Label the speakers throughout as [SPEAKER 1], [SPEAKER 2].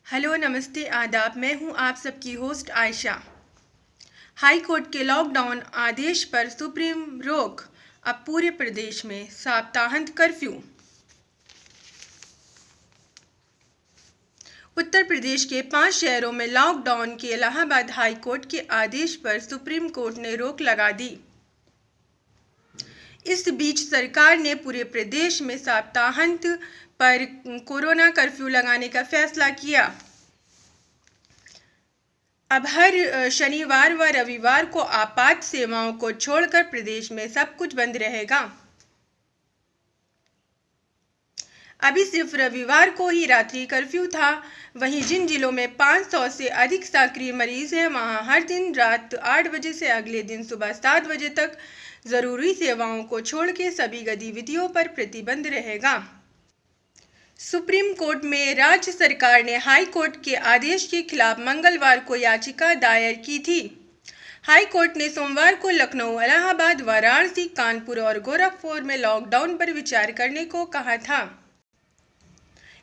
[SPEAKER 1] Hello, नमस्ते, आदाब। मैं हूं आप सबकी होस्ट आयशा। हाई कोर्ट के लॉकडाउन आदेश पर सुप्रीम रोक, अब पूरे प्रदेश में सप्ताहांत कर्फ्यू। उत्तर प्रदेश के 5 शहरों में लॉकडाउन के इलाहाबाद हाई कोर्ट के आदेश पर सुप्रीम कोर्ट ने रोक लगा दी। इस बीच सरकार ने पूरे प्रदेश में सप्ताहांत पर कोरोना कर्फ्यू लगाने का फैसला किया। अब हर शनिवार व रविवार को आपात सेवाओं को छोड़कर प्रदेश में सब कुछ बंद रहेगा। अभी सिर्फ रविवार को ही रात्रि कर्फ्यू था। वहीं जिन जिलों में 500 से अधिक सक्रिय मरीज हैं, वहां हर दिन रात 8 बजे से अगले दिन सुबह 7 बजे तक जरूरी सेवाओं को छोड़ के सभी गतिविधियों पर प्रतिबंध रहेगा। सुप्रीम कोर्ट में राज्य सरकार ने हाई कोर्ट के आदेश के खिलाफ मंगलवार को याचिका दायर की थी। हाई कोर्ट ने सोमवार को लखनऊ, इलाहाबाद, वाराणसी, कानपुर और गोरखपुर में लॉकडाउन पर विचार करने को कहा था।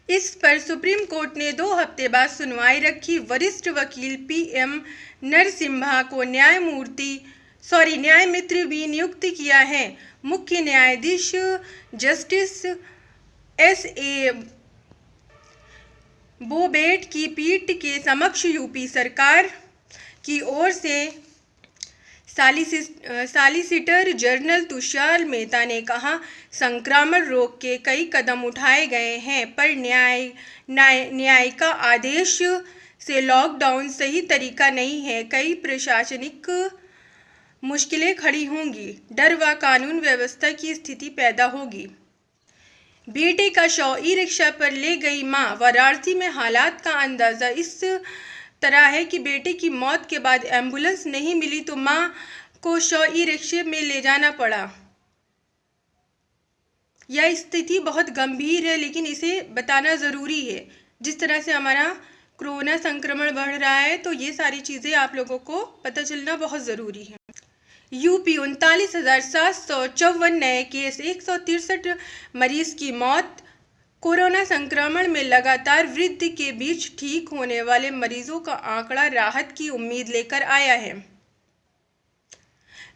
[SPEAKER 1] इस पर सुप्रीम कोर्ट ने 2 हफ्ते बाद सुनवाई रखी। वरिष्ठ वकील PM नरसिम्हा को न्यायमित्र भी नियुक्त किया है। मुख्य न्यायाधीश जस्टिस SA बोबेट की पीठ के समक्ष यूपी सरकार की ओर से सॉलिसिटर जनरल तुषार मेहता ने कहा, संक्रमण रोक के कई कदम उठाए गए हैं, पर न्यायिक आदेश से लॉकडाउन सही तरीका नहीं है। कई प्रशासनिक मुश्किलें खड़ी होंगी, डर व कानून व्यवस्था की स्थिति पैदा होगी। बेटे का शव ई-रिक्शा पर ले गई मां। वाराणसी में हालात का अंदाजा इस तरह है कि बेटे की मौत के बाद एम्बुलेंस नहीं मिली तो मां को शव ई-रिक्शे में ले जाना पड़ा। यह स्थिति बहुत गंभीर है, लेकिन इसे बताना ज़रूरी है। जिस तरह से हमारा कोरोना संक्रमण बढ़ रहा है, तो ये सारी चीज़ें आप लोगों को पता चलना बहुत ज़रूरी है। यूपी 39,754 नए केस, 163 मरीज की मौत। कोरोना संक्रमण में लगातार वृद्धि के बीच ठीक होने वाले मरीजों का आंकड़ा राहत की उम्मीद लेकर आया है।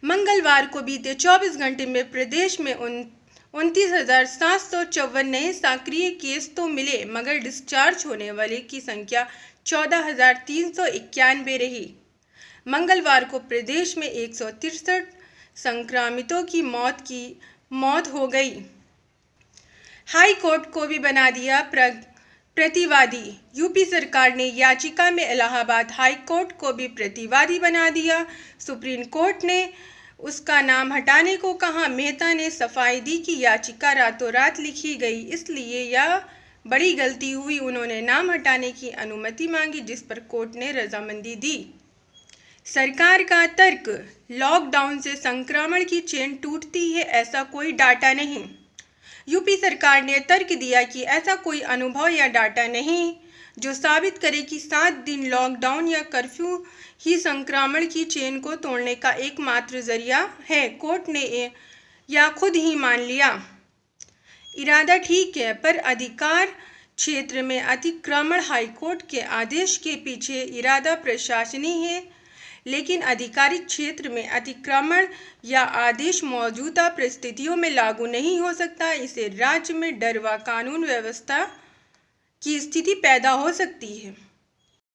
[SPEAKER 1] मंगलवार को बीते 24 घंटे में प्रदेश में 29,754 नए सक्रिय केस तो मिले, मगर डिस्चार्ज होने वाले की संख्या 14,391 रही। मंगलवार को प्रदेश में 163 संक्रमितों की मौत हो गई। हाई कोर्ट को भी बना दिया प्रतिवादी। यूपी सरकार ने याचिका में इलाहाबाद हाई कोर्ट को भी प्रतिवादी बना दिया। सुप्रीम कोर्ट ने उसका नाम हटाने को कहा। मेहता ने सफाई दी कि याचिका रातों रात लिखी गई, इसलिए यह बड़ी गलती हुई। उन्होंने नाम हटाने की अनुमति मांगी, जिस पर कोर्ट ने रजामंदी दी। सरकार का तर्क, लॉकडाउन से संक्रमण की चेन टूटती है, ऐसा कोई डाटा नहीं। यूपी सरकार ने तर्क दिया कि ऐसा कोई अनुभव या डाटा नहीं जो साबित करे कि 7 दिन लॉकडाउन या कर्फ्यू ही संक्रमण की चेन को तोड़ने का एकमात्र जरिया है। कोर्ट ने यह खुद ही मान लिया। इरादा ठीक है, पर अधिकार क्षेत्र में अतिक्रमण। हाईकोर्ट के आदेश के पीछे इरादा प्रशासनिक है, लेकिन आधिकारिक क्षेत्र में अतिक्रमण या आदेश मौजूदा परिस्थितियों में लागू नहीं हो सकता। इससे राज्य में डर व कानून व्यवस्था की स्थिति पैदा हो सकती है।